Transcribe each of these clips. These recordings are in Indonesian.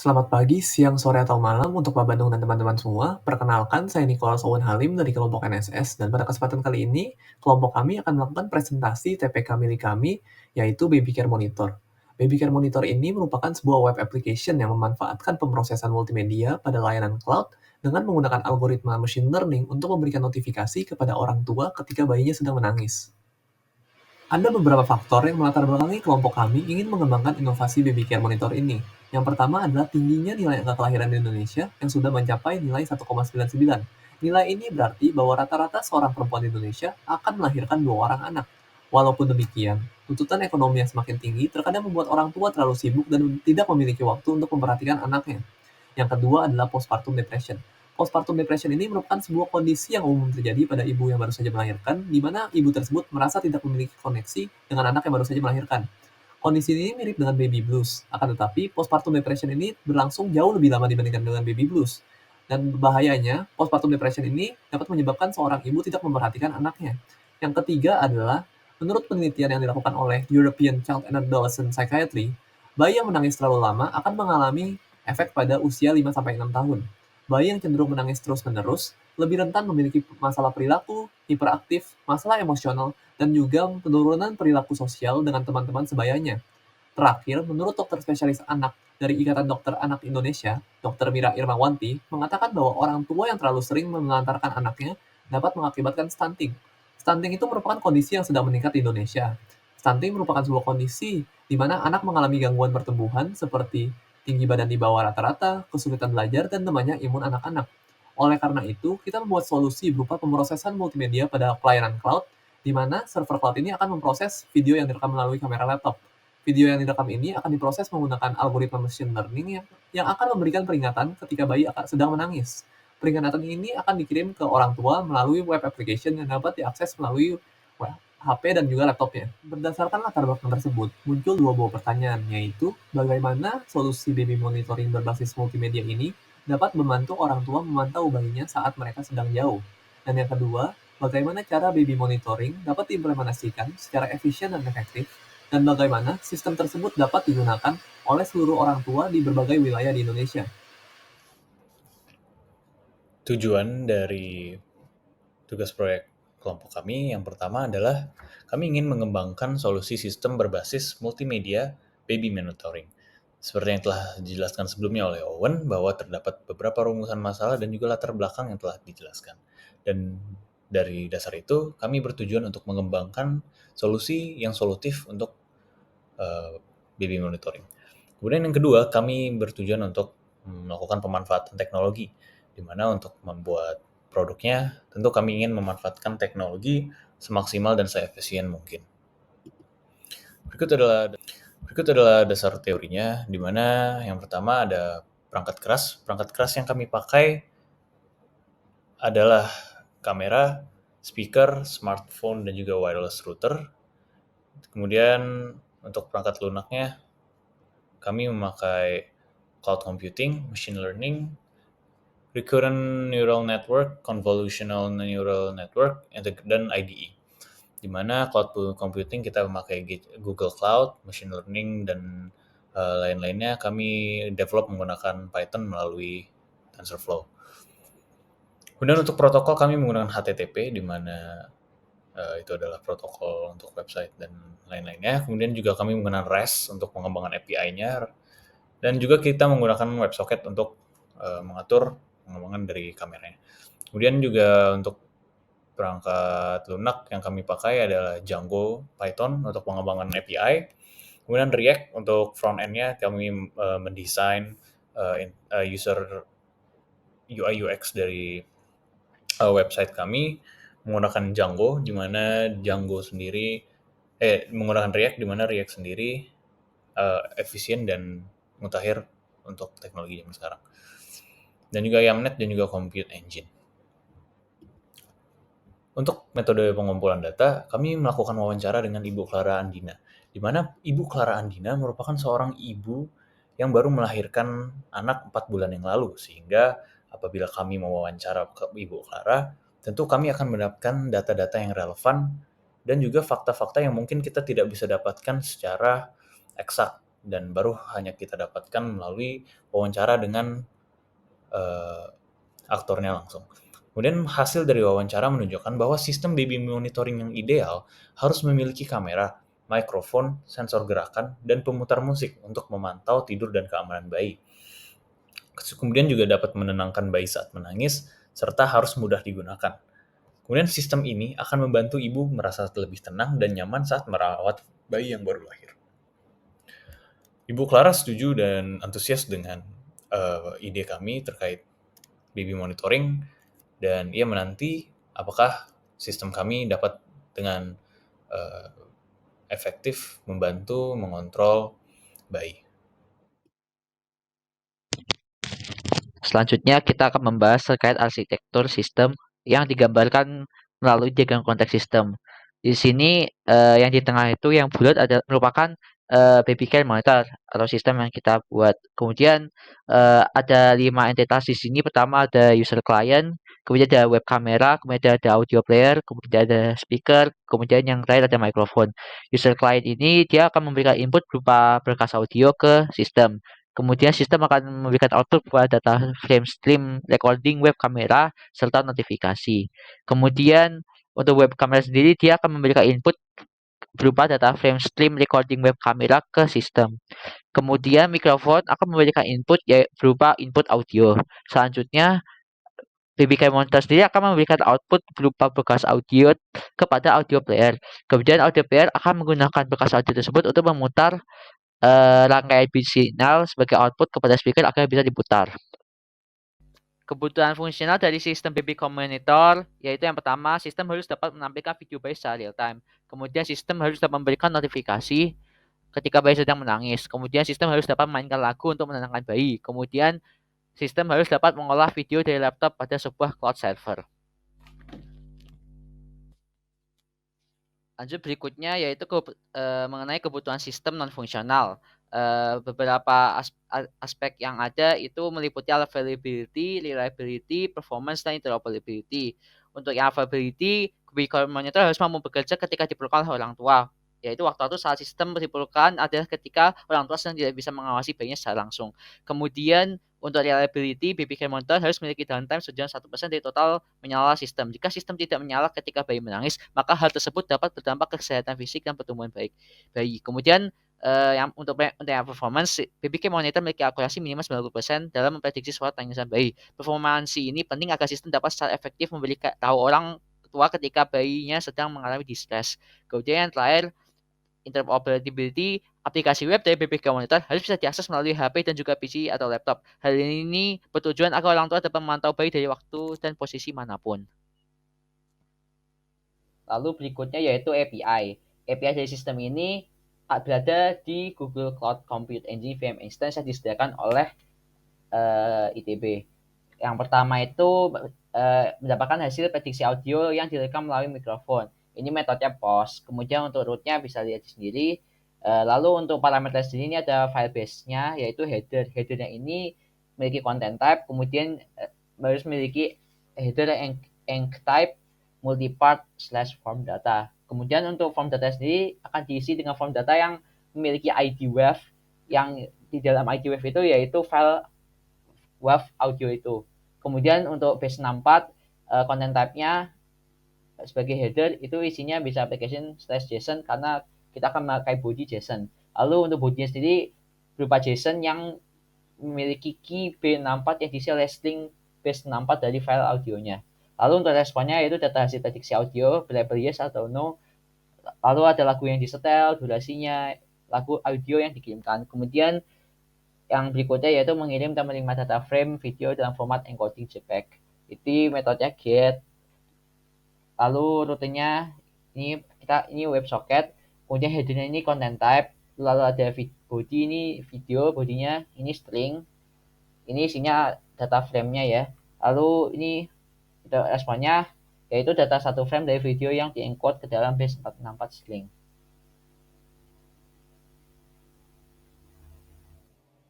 Selamat pagi, siang, sore, atau malam untuk Pak Bandung dan teman-teman semua. Perkenalkan, saya Nicholas Owen Halim dari kelompok NSS, dan pada kesempatan kali ini, kelompok kami akan melakukan presentasi TPK milik kami, yaitu Baby Care Monitor. Baby Care Monitor ini merupakan sebuah web application yang memanfaatkan pemrosesan multimedia pada layanan cloud dengan menggunakan algoritma machine learning untuk memberikan notifikasi kepada orang tua ketika bayinya sedang menangis. Ada beberapa faktor yang melatar belakangi kelompok kami ingin mengembangkan inovasi baby care monitor ini. Yang pertama adalah tingginya nilai angka kelahiran di Indonesia yang sudah mencapai nilai 1,99. Nilai ini berarti bahwa rata-rata seorang perempuan di Indonesia akan melahirkan 2 orang anak. Walaupun demikian, tuntutan ekonomi yang semakin tinggi terkadang membuat orang tua terlalu sibuk dan tidak memiliki waktu untuk memperhatikan anaknya. Yang kedua adalah postpartum depression. Postpartum depression ini merupakan sebuah kondisi yang umum terjadi pada ibu yang baru saja melahirkan, di mana ibu tersebut merasa tidak memiliki koneksi dengan anak yang baru saja melahirkan. Kondisi ini mirip dengan baby blues, akan tetapi postpartum depression ini berlangsung jauh lebih lama dibandingkan dengan baby blues. Dan bahayanya, postpartum depression ini dapat menyebabkan seorang ibu tidak memperhatikan anaknya. Yang ketiga adalah, menurut penelitian yang dilakukan oleh European Child and Adolescent Psychiatry, bayi yang menangis terlalu lama akan mengalami efek pada usia 5-6 tahun. Bayi yang cenderung menangis terus-menerus lebih rentan memiliki masalah perilaku, hiperaktif, masalah emosional, dan juga penurunan perilaku sosial dengan teman-teman sebayanya. Terakhir, menurut dokter spesialis anak dari Ikatan Dokter Anak Indonesia, Dr. Mira Irmawanti, mengatakan bahwa orang tua yang terlalu sering menelantarkan anaknya dapat mengakibatkan stunting. Stunting itu merupakan kondisi yang sedang meningkat di Indonesia. Stunting merupakan sebuah kondisi di mana anak mengalami gangguan pertumbuhan seperti tinggi badan di bawah rata-rata, kesulitan belajar, dan lemahnya imun anak-anak. Oleh karena itu, kita membuat solusi berupa pemrosesan multimedia pada pelayanan cloud, di mana server cloud ini akan memproses video yang direkam melalui kamera laptop. Video yang direkam ini akan diproses menggunakan algoritma machine learning yang akan memberikan peringatan ketika bayi sedang menangis. Peringatan ini akan dikirim ke orang tua melalui web application yang dapat diakses melalui HP dan juga laptopnya. Berdasarkan latar belakang tersebut, muncul dua buah pertanyaan, yaitu bagaimana solusi baby monitoring berbasis multimedia ini dapat membantu orang tua memantau bayinya saat mereka sedang jauh. Dan yang kedua, bagaimana cara baby monitoring dapat diimplementasikan secara efisien dan efektif, dan bagaimana sistem tersebut dapat digunakan oleh seluruh orang tua di berbagai wilayah di Indonesia. Tujuan dari tugas proyek kelompok kami yang pertama adalah kami ingin mengembangkan solusi sistem berbasis multimedia baby monitoring. Seperti yang telah dijelaskan sebelumnya oleh Owen, bahwa terdapat beberapa rumusan masalah dan juga latar belakang yang telah dijelaskan. Dan dari dasar itu, kami bertujuan untuk mengembangkan solusi yang solutif untuk baby monitoring. Kemudian yang kedua, kami bertujuan untuk melakukan pemanfaatan teknologi, di mana untuk membuat produknya, tentu kami ingin memanfaatkan teknologi semaksimal dan seefisien mungkin. Berikut adalah berikut adalah dasar teorinya, di mana yang pertama ada perangkat keras. Perangkat keras yang kami pakai adalah kamera, speaker, smartphone, dan juga wireless router. Kemudian untuk perangkat lunaknya, kami memakai cloud computing, machine learning, recurrent neural network, convolutional neural network, dan IDE. Di mana cloud computing kita memakai Google Cloud, machine learning, dan lain-lainnya kami develop menggunakan Python melalui TensorFlow. Kemudian untuk protokol kami menggunakan HTTP, di mana itu adalah protokol untuk website dan lain-lainnya. Kemudian juga kami menggunakan REST untuk pengembangan API-nya, dan juga kita menggunakan WebSocket untuk mengatur pengembangan dari kameranya. Kemudian juga untuk perangkat lunak yang kami pakai adalah Django Python untuk pengembangan API. Kemudian React untuk front end-nya kami mendesain user UI UX dari website kami menggunakan Django, di mana Django sendiri menggunakan React, di mana React sendiri efisien dan mutakhir untuk teknologi zaman sekarang. Dan juga YAML dan juga Compute Engine. Untuk metode pengumpulan data, kami melakukan wawancara dengan Ibu Clara Andina, di mana Ibu Clara Andina merupakan seorang ibu yang baru melahirkan anak 4 bulan yang lalu, sehingga apabila kami mewawancara ke Ibu Clara, tentu kami akan mendapatkan data-data yang relevan dan juga fakta-fakta yang mungkin kita tidak bisa dapatkan secara eksak dan baru hanya kita dapatkan melalui wawancara dengan aktornya langsung. Kemudian hasil dari wawancara menunjukkan bahwa sistem baby monitoring yang ideal harus memiliki kamera, mikrofon, sensor gerakan, dan pemutar musik untuk memantau tidur dan keamanan bayi. Kemudian juga dapat menenangkan bayi saat menangis, serta harus mudah digunakan. Kemudian sistem ini akan membantu ibu merasa lebih tenang dan nyaman saat merawat bayi yang baru lahir. Ibu Clara setuju dan antusias dengan ide kami terkait baby monitoring, dan ia menanti apakah sistem kami dapat dengan uh, efektif membantu mengontrol bayi. Selanjutnya kita akan membahas terkait arsitektur sistem yang digambarkan melalui diagram konteks sistem. Di sini yang di tengah itu yang bulat merupakan baby care monitor atau sistem yang kita buat. Kemudian ada 5 entitas di sini. Pertama ada user client, kemudian ada web kamera, kemudian ada audio player, kemudian ada speaker, kemudian yang terakhir ada microphone. User client ini dia akan memberikan input berupa berkas audio ke sistem. Kemudian sistem akan memberikan output berupa data frame stream recording web kamera serta notifikasi. Kemudian untuk web kamera sendiri dia akan memberikan input berupa data frame stream recording web kamera ke sistem. Kemudian mikrofon akan memberikan input berupa input audio. Selanjutnya BBK Monitor sendiri akan memberikan output berupa bekas audio kepada audio player. Kemudian audio player akan menggunakan bekas audio tersebut untuk memutar rangkaian bit signal sebagai output kepada speaker agar bisa diputar. Kebutuhan fungsional dari sistem baby monitor yaitu yang pertama, sistem harus dapat menampilkan video bayi secara real time. Kemudian sistem harus dapat memberikan notifikasi ketika bayi sedang menangis. Kemudian sistem harus dapat memainkan lagu untuk menenangkan bayi. Kemudian sistem harus dapat mengolah video dari laptop pada sebuah cloud server. Lanjut berikutnya yaitu mengenai kebutuhan sistem non-fungsional. Beberapa aspek yang ada itu meliputi availability, reliability, performance, dan interoperability. Untuk yang availability, Beacon Monitor harus mampu bekerja ketika diperlukan oleh orang tua. Yaitu waktu-waktu saat sistem diperlukan adalah ketika orang tua sedang tidak bisa mengawasi bayinya secara langsung. Kemudian untuk reliability, baby care monitor harus memiliki downtime sejauh 1% dari total menyala sistem. Jika sistem tidak menyala ketika bayi menangis, maka hal tersebut dapat berdampak ke kesehatan fisik dan pertumbuhan bayi. Kemudian yang untuk yang performance, baby care monitor memiliki akurasi minimal 90% dalam memprediksi suara tangisan bayi. Performansi ini penting agar sistem dapat secara efektif memberi tahu orang tua ketika bayinya sedang mengalami distress. Kemudian yang terakhir, interoperability, aplikasi web dari BBK Monitor harus bisa diakses melalui HP dan juga PC atau laptop. Hal ini bertujuan agar orang tua dapat memantau bayi dari waktu dan posisi manapun. Lalu berikutnya yaitu API. API dari sistem ini berada di Google Cloud Compute Engine VM Instance yang disediakan oleh ITB. Yang pertama itu mendapatkan hasil prediksi audio yang direkam melalui mikrofon. Ini metodenya POS. Kemudian untuk rootnya bisa lihat sendiri. Lalu untuk parameter sendiri ini ada file base-nya yaitu header. Headernya ini memiliki content type, kemudian harus memiliki header enc type multipart / form data. Kemudian untuk form data sendiri akan diisi dengan form data yang memiliki ID WAV, yang di dalam ID WAV itu yaitu file WAV audio itu. Kemudian untuk base 64 content type-nya sebagai header itu isinya bisa application /JSON karena kita akan memakai body JSON. Lalu untuk body sendiri berupa JSON yang memiliki key B64 yang diisi oleh string base 64 dari file audionya. Lalu untuk responnya yaitu data hasil prediksi audio, variable yes atau no. Lalu ada lagu yang disetel, durasinya, lagu audio yang dikirimkan. Kemudian yang berikutnya yaitu mengirim dan menerima data frame video dalam format encoding JPEG. Itu metodenya get. Lalu rutenya ini WebSocket. Kemudian headernya ini content type. Lalu ada body, ini video, bodinya ini string. Ini isinya data frame-nya ya. Lalu ini responnya yaitu data satu frame dari video yang diencode ke dalam base 464 string.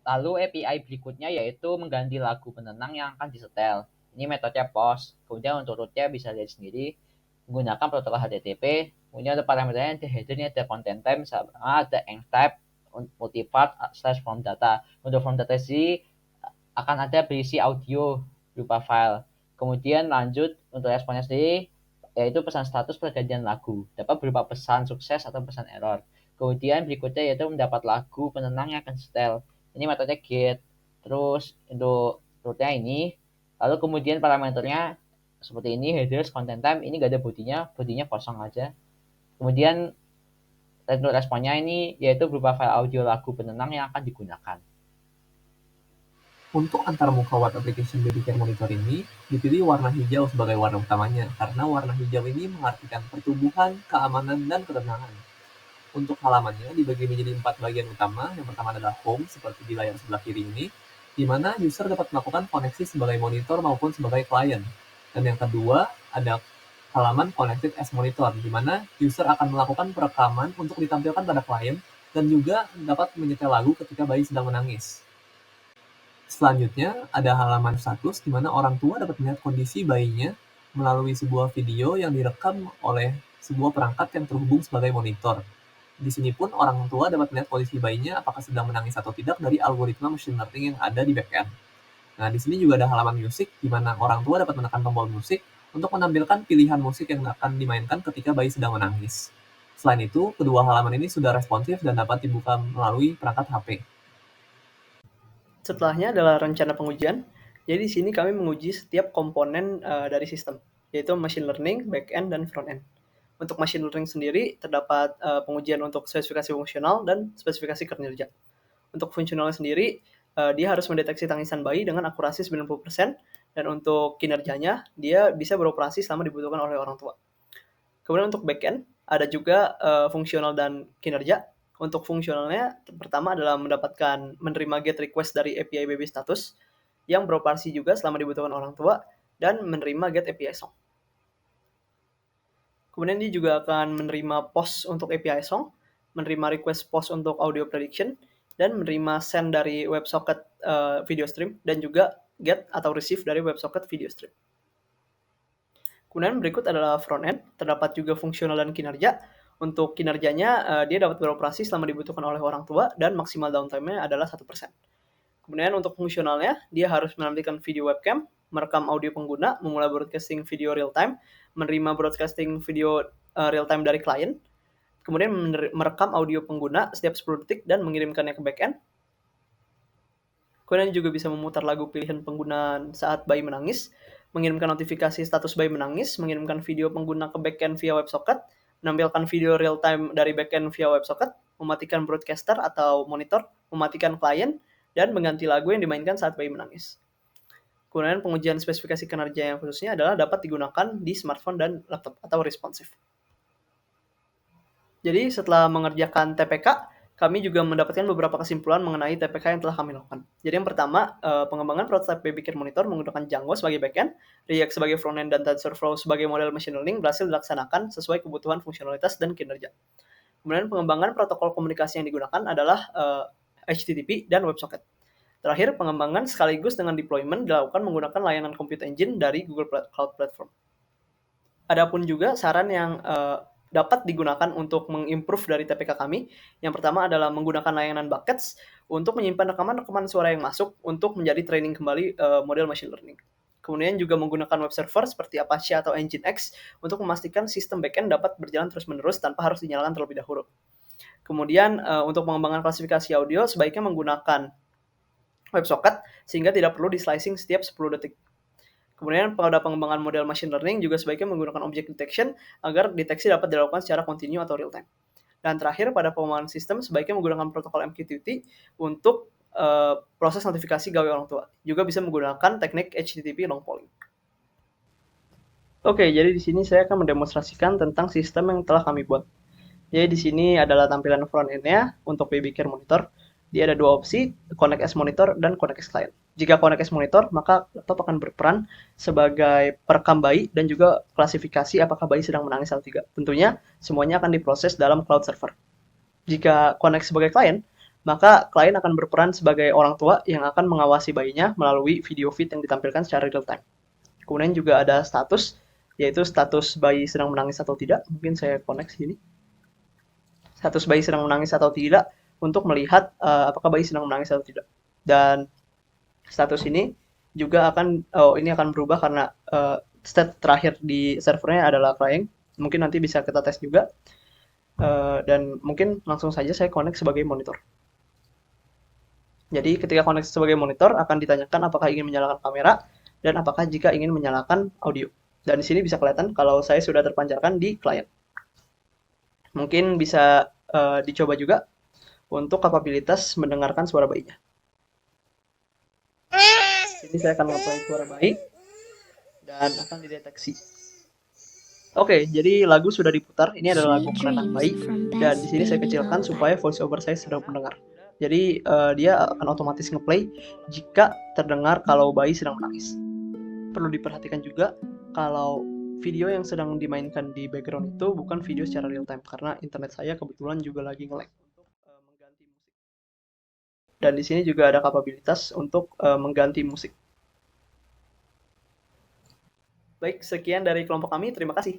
Lalu API berikutnya yaitu mengganti lagu penenang yang akan disetel. Ini metodenya POS. Kemudian untuk rootnya bisa lihat sendiri menggunakan protokol HTTP. Kemudian untuk parameternya ada headernya, ada content type, sama ada enc type, multipart / form data. Untuk form data sendiri akan ada berisi audio berupa file. Kemudian lanjut untuk responnya sendiri, yaitu pesan status pergantian lagu, dapat berupa pesan sukses atau pesan error. Kemudian berikutnya yaitu mendapat lagu penenang yang akan setel. Ini metode get. Terus untuk rootnya ini, lalu kemudian parameternya seperti ini, headers, content time, ini gak ada bodinya kosong aja. Kemudian untuk responnya ini yaitu berupa file audio lagu penenang yang akan digunakan. Untuk antarmuka web application Babycare Monitor ini, dipilih warna hijau sebagai warna utamanya, karena warna hijau ini mengartikan pertumbuhan, keamanan, dan ketenangan. Untuk halamannya dibagi menjadi 4 bagian utama. Yang pertama adalah home, seperti di layar sebelah kiri ini, di mana user dapat melakukan koneksi sebagai monitor maupun sebagai klien. Dan yang kedua, ada halaman Connected as Monitor, di mana user akan melakukan perekaman untuk ditampilkan pada klien, dan juga dapat menyetel lagu ketika bayi sedang menangis. Selanjutnya, ada halaman status, di mana orang tua dapat melihat kondisi bayinya melalui sebuah video yang direkam oleh sebuah perangkat yang terhubung sebagai monitor. Di sini pun orang tua dapat melihat kondisi bayinya apakah sedang menangis atau tidak dari algoritma machine learning yang ada di backend. Nah, di sini juga ada halaman musik, di mana orang tua dapat menekan tombol musik untuk menampilkan pilihan musik yang akan dimainkan ketika bayi sedang menangis. Selain itu, kedua halaman ini sudah responsif dan dapat dibuka melalui perangkat HP. Setelahnya adalah rencana pengujian. Jadi di sini kami menguji setiap komponen dari sistem, yaitu machine learning, back-end, dan front-end. Untuk machine learning sendiri, terdapat pengujian untuk spesifikasi fungsional dan spesifikasi kinerja. Untuk fungsionalnya sendiri, dia harus mendeteksi tangisan bayi dengan akurasi 90%, dan untuk kinerjanya, dia bisa beroperasi selama dibutuhkan oleh orang tua. Kemudian untuk back-end, ada juga fungsional dan kinerja. Untuk fungsionalnya, pertama adalah menerima get request dari API Baby Status, yang beroperasi juga selama dibutuhkan orang tua, dan menerima get API Song. Kemudian dia juga akan menerima post untuk API Song, menerima request post untuk audio prediction, dan menerima send dari WebSocket video stream, dan juga get atau receive dari WebSocket video stream. Kemudian berikut adalah front-end, terdapat juga fungsional dan kinerja. Untuk kinerjanya, dia dapat beroperasi selama dibutuhkan oleh orang tua, dan maksimal downtime-nya adalah 1%. Kemudian untuk fungsionalnya, dia harus menampilkan video webcam, merekam audio pengguna, memulai broadcasting video real-time, menerima broadcasting video real-time dari klien, kemudian merekam audio pengguna setiap 10 detik dan mengirimkannya ke backend. Kemudian juga bisa memutar lagu pilihan pengguna saat bayi menangis, mengirimkan notifikasi status bayi menangis, mengirimkan video pengguna ke backend via WebSocket, menampilkan video real-time dari backend via WebSocket, mematikan broadcaster atau monitor, mematikan klien, dan mengganti lagu yang dimainkan saat bayi menangis. Kemudian pengujian spesifikasi kinerja yang khususnya adalah dapat digunakan di smartphone dan laptop atau responsif. Jadi setelah mengerjakan TPK, kami juga mendapatkan beberapa kesimpulan mengenai TPK yang telah kami lakukan. Jadi yang pertama, pengembangan prototipe Babycare Monitor menggunakan Django sebagai backend, React sebagai frontend, dan TensorFlow sebagai model machine learning berhasil dilaksanakan sesuai kebutuhan fungsionalitas dan kinerja. Kemudian pengembangan protokol komunikasi yang digunakan adalah HTTP dan WebSocket. Terakhir, pengembangan sekaligus dengan deployment dilakukan menggunakan layanan Compute Engine dari Google Cloud Platform. Adapun juga saran yang dapat digunakan untuk mengimprove dari TPK kami. Yang pertama adalah menggunakan layanan buckets untuk menyimpan rekaman-rekaman suara yang masuk untuk menjadi training kembali model machine learning. Kemudian juga menggunakan web server seperti Apache atau Nginx untuk memastikan sistem backend dapat berjalan terus-menerus tanpa harus dinyalakan terlebih dahulu. Kemudian untuk pengembangan klasifikasi audio sebaiknya menggunakan WebSocket sehingga tidak perlu di-slicing setiap 10 detik. Kemudian pada pengembangan model machine learning juga sebaiknya menggunakan object detection agar deteksi dapat dilakukan secara kontinu atau real time. Dan terakhir pada pengembangan sistem sebaiknya menggunakan protokol MQTT untuk proses notifikasi gawe orang tua. Juga bisa menggunakan teknik HTTP long polling. Oke, jadi di sini saya akan mendemonstrasikan tentang sistem yang telah kami buat. Jadi di sini adalah tampilan front end-nya untuk Babycare Monitor. Dia ada dua opsi, Connect as Monitor dan Connect as Client. Jika Connect as Monitor, maka laptop akan berperan sebagai perekam bayi dan juga klasifikasi apakah bayi sedang menangis atau tidak. Tentunya semuanya akan diproses dalam cloud server. Jika Connect sebagai klien, maka klien akan berperan sebagai orang tua yang akan mengawasi bayinya melalui video feed yang ditampilkan secara real time. Kemudian juga ada status, yaitu status bayi sedang menangis atau tidak. Mungkin saya connect sini. Status bayi sedang menangis atau tidak untuk melihat apakah bayi sedang menangis atau tidak. Dan status ini juga ini akan berubah karena state terakhir di servernya adalah crying. Mungkin nanti bisa kita tes juga. Dan mungkin langsung saja saya connect sebagai monitor. Jadi ketika connect sebagai monitor akan ditanyakan apakah ingin menyalakan kamera dan apakah jika ingin menyalakan audio. Dan di sini bisa kelihatan kalau saya sudah terpancarkan di client. Mungkin bisa dicoba juga untuk kapabilitas mendengarkan suara bayinya. Ini saya akan nge-play suara bayi dan akan dideteksi. Oke, jadi lagu sudah diputar. Ini adalah lagu penenang bayi dan di sini saya kecilkan supaya voice over saya sedang mendengar. Jadi dia akan otomatis nge-play jika terdengar kalau bayi sedang menangis. Perlu diperhatikan juga kalau video yang sedang dimainkan di background itu bukan video secara real time karena internet saya kebetulan juga lagi nge-lag untuk mengganti musik. Dan di sini juga ada kapabilitas untuk mengganti musik. Baik, sekian dari kelompok kami. Terima kasih.